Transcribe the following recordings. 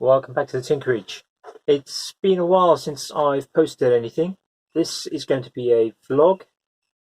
Welcome back to the Tinkerage. It's been a while since I've posted anything. This is going to be a vlog,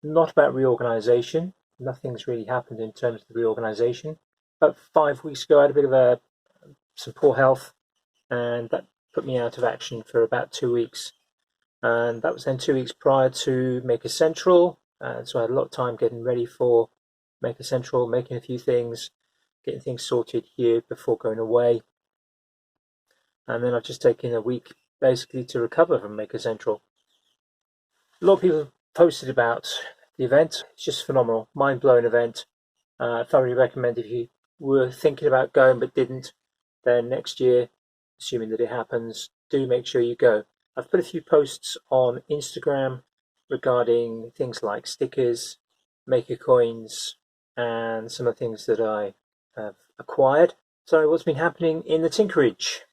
not about reorganisation. Nothing's really happened in terms of the reorganisation. About 5 weeks ago I had a bit of some poor health, and that put me out of action for about 2 weeks. And that was then 2 weeks prior to Maker Central, and so I had a lot of time getting ready for Maker Central, making a few things, getting things sorted here before going away. And then I've just taken a week basically to recover from Maker Central. A lot of people posted about the event. It's just phenomenal, mind-blowing event. I thoroughly recommend if you were thinking about going but didn't, then next year, assuming that it happens, do make sure you go. I've put a few posts on Instagram regarding things like stickers, Maker coins, and some of the things that I have acquired. So what's been happening in the Tinkerage?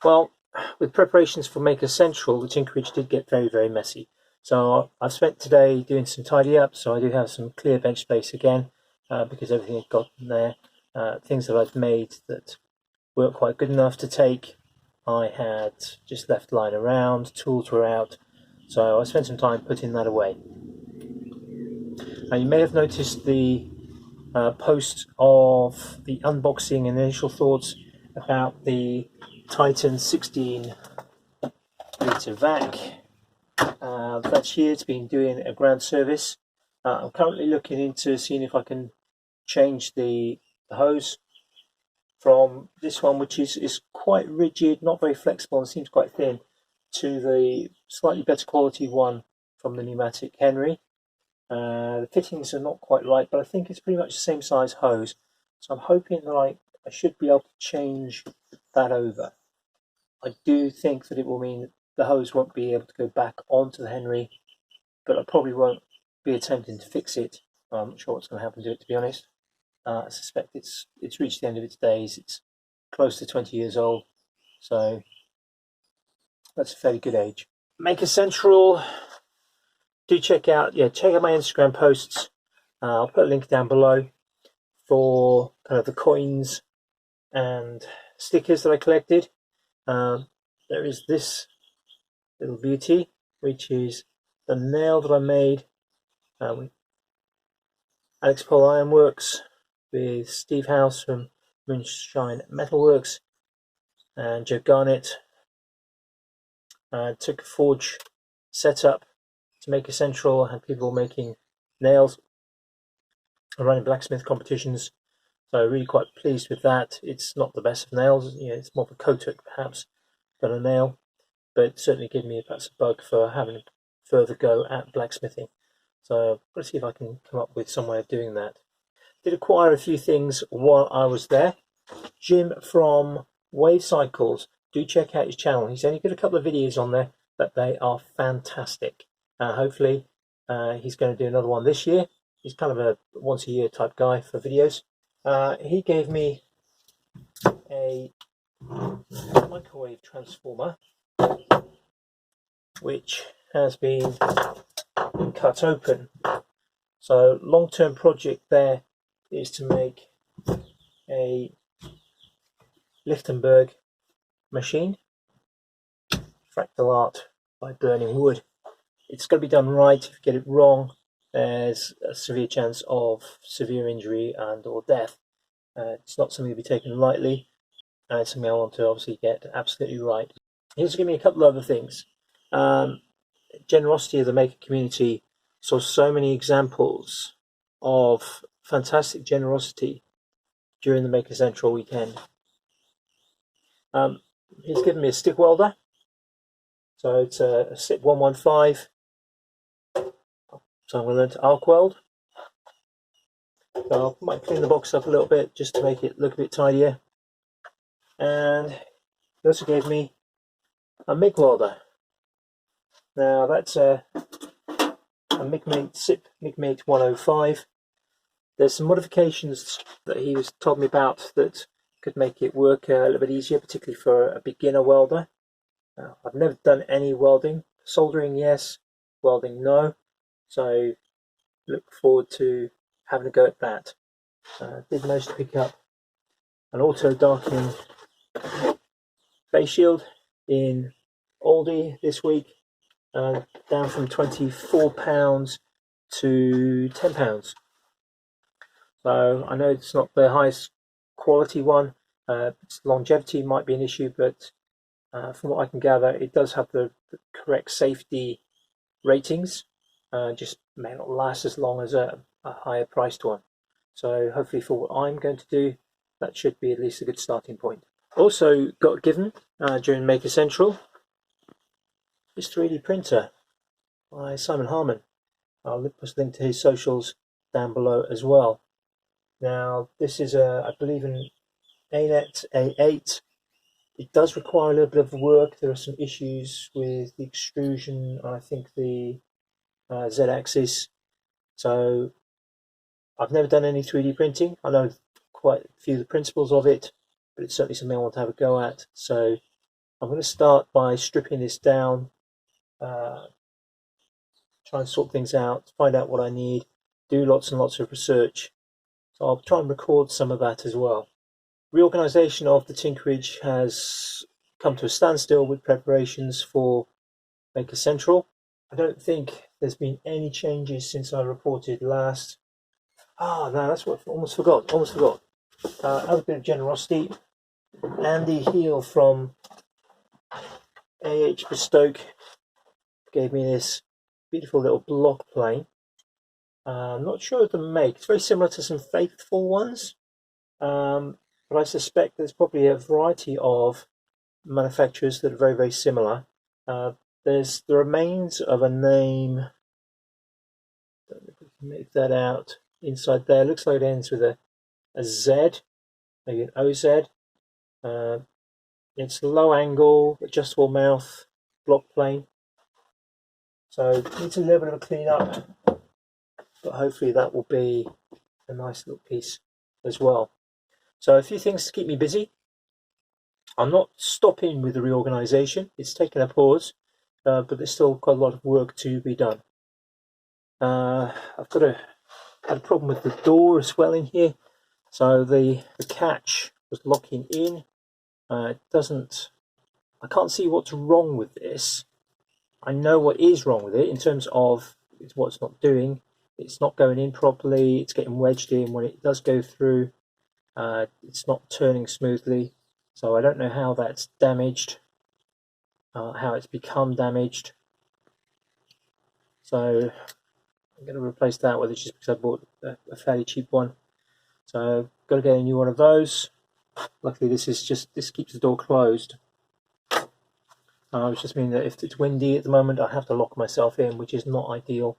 Well, with preparations for Maker Central, the Tinkerage did get very, very messy. So I've spent today doing some tidy up, so I do have some clear bench space again, because everything had gotten there. Things that I've made that weren't quite good enough to take, I had just left lying around, tools were out, so I spent some time putting that away. Now you may have noticed the post of the unboxing and initial thoughts about the Titan 16 litre vac. That's here. It's been doing a ground service. I'm currently looking into seeing if I can change the hose from this one, which is quite rigid, not very flexible and seems quite thin, to the slightly better quality one from the pneumatic Henry. The fittings are not quite right, but I think it's pretty much the same size hose, so I'm hoping that I should be able to change that over. I do think that it will mean the hose won't be able to go back onto the Henry, but I probably won't be attempting to fix it. I'm not sure what's going to happen to it, to be honest. I suspect it's reached the end of its days. It's close to 20 years old, so that's a fairly good age. Maker Central, do check out my Instagram posts. I'll put a link down below for kind of the coins and stickers that I collected. There is this little beauty, which is the nail that I made with Alex Pole Ironworks, with Steve House from Moonshine Metalworks, and Joe Garnett. Took a forge setup to Maker Central, had people making nails, running blacksmith competitions, so really quite pleased with that. It's not the best of nails, it's more of a kotuk perhaps than a nail, but certainly gave me perhaps a bug for having a further go at blacksmithing. So let's see if I can come up with some way of doing that. Did acquire a few things while I was there. Jim from WaveCycles, do check out his channel. He's only got a couple of videos on there, but they are fantastic. Hopefully he's going to do another one this year. He's kind of a once a year type guy for videos. He gave me a microwave transformer, which has been cut open. So long-term project there is to make a Lichtenberg machine, fractal art by burning wood. It's got to be done right. If you get it wrong, there's a severe chance of severe injury and or death. It's not something to be taken lightly, and it's something I want to obviously get absolutely right. Here's give me a couple of other things. Generosity of the Maker community. Saw so many examples of fantastic generosity during the Maker Central weekend. He's given me a stick welder. So it's a SIP 115. So I'm going to learn to arc weld. So I might clean the box up a little bit just to make it look a bit tidier. And he also gave me a MIG welder. Now that's a MIGmate SIP MIGmate 105. There's some modifications that he was told me about that could make it work a little bit easier, particularly for a beginner welder. I've never done any welding. Soldering, yes. Welding, no. So look forward to having a go at that. Did manage to pick up an auto darkening face shield in Aldi this week, down from £24 to £10. So I know it's not the highest quality one. Longevity might be an issue, but from what I can gather, it does have the correct safety ratings. Just may not last as long as a higher priced one. So hopefully for what I'm going to do, that should be at least a good starting point. Also got given during Maker Central this 3D printer by Simon Harman. I'll post a link to his socials down below as well. Now this is I believe an ANET A8. It does require a little bit of work. There are some issues with the extrusion, I think the Z-axis. So I've never done any 3D printing. I know quite a few of the principles of it, but it's certainly something I want to have a go at. So I'm going to start by stripping this down, try and sort things out, find out what I need, do lots and lots of research. So I'll try and record some of that as well. Reorganization of the Tinkerage has come to a standstill with preparations for Maker Central. I don't think there's been any changes since I reported last. No, that's what I almost forgot. Another bit of generosity. Andi Heal from AH Bestoke gave me this beautiful little block plane. I'm not sure of the make. It's very similar to some Faithful ones, but I suspect there's probably a variety of manufacturers that are very, very similar. There's the remains of a name. Don't know if we can make that out inside there. Looks like it ends with a Z, maybe an OZ. It's low angle, adjustable mouth, block plane. So it needs a little bit of a clean up, but hopefully that will be a nice little piece as well. So a few things to keep me busy. I'm not stopping with the reorganization. It's taken a pause, but there's still quite a lot of work to be done. I've had a problem with the door as well in here. So the catch was locking in. I can't see what's wrong with this. I know what is wrong with it in terms of what it's not doing. It's not going in properly. It's getting wedged in. When it does go through, it's not turning smoothly. So I don't know how that's damaged, how it's become damaged. So I'm going to replace that with it just because I bought a fairly cheap one. So I've got to get a new one of those. Luckily this keeps the door closed. Which just means that if it's windy at the moment, I have to lock myself in, which is not ideal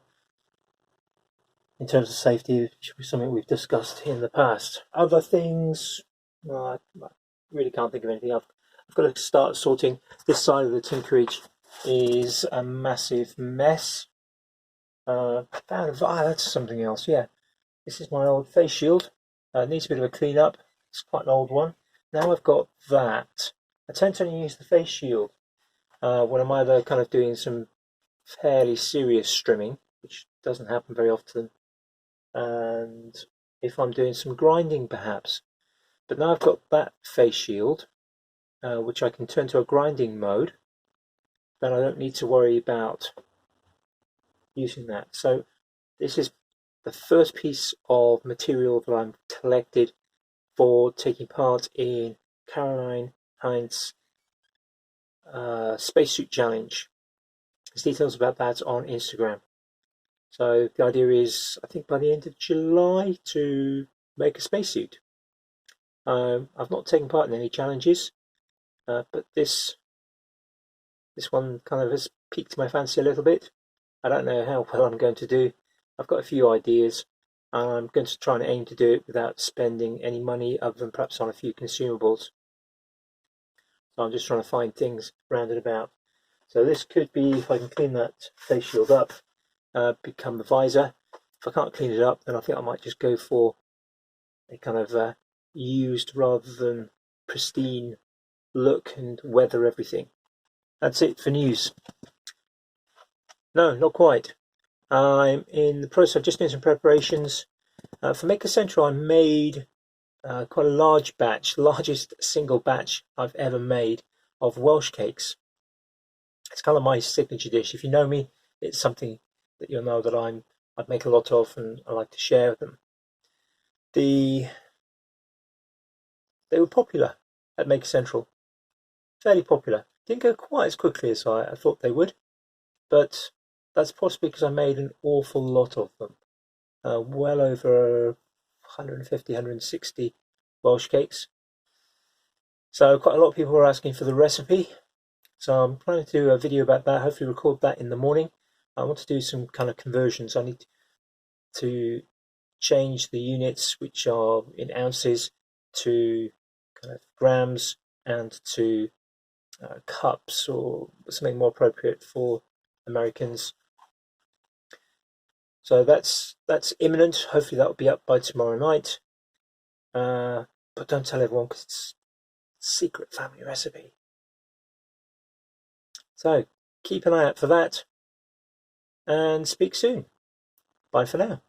in terms of safety, which is something we've discussed in the past. Other things, I really can't think of anything. I've got to start sorting. This side of the Tinkerage is a massive mess. That's something else. Yeah, this is my old face shield. It needs a bit of a clean up. It's quite an old one. Now I've got that. I tend to only use the face shield when I'm either kind of doing some fairly serious strimming, which doesn't happen very often, and if I'm doing some grinding perhaps. But now I've got that face shield, which I can turn to a grinding mode, then I don't need to worry about using that. So this is the first piece of material that I'm collected for taking part in Caroline Heinz's spacesuit challenge. There's details about that on Instagram. So the idea is, I think by the end of July, to make a spacesuit. I've not taken part in any challenges, but this one kind of has piqued my fancy a little bit. I don't know how well I'm going to do. I've got a few ideas. I'm going to try and aim to do it without spending any money other than perhaps on a few consumables. So I'm just trying to find things rounded about. So this could be, if I can clean that face shield up, become the visor. If I can't clean it up, then I think I might just go for a kind of used rather than pristine look and weather everything. That's it for news. No, not quite. I'm in the process of just doing some preparations. For Maker Central, I made quite a large batch, largest single batch I've ever made of Welsh cakes. It's kind of my signature dish. If you know me, it's something that you'll know that I'd make a lot of, and I like to share with them. They were popular at Maker Central, fairly popular. Didn't go quite as quickly as I thought they would, but that's possibly because I made an awful lot of them. Well over 150, 160 Welsh cakes. So quite a lot of people were asking for the recipe. So I'm planning to do a video about that, hopefully record that in the morning. I want to do some kind of conversions. I need to change the units, which are in ounces, to kind of grams and to cups, or something more appropriate for Americans. So that's imminent. Hopefully that will be up by tomorrow night. But don't tell everyone because it's a secret family recipe. So keep an eye out for that and speak soon. Bye for now.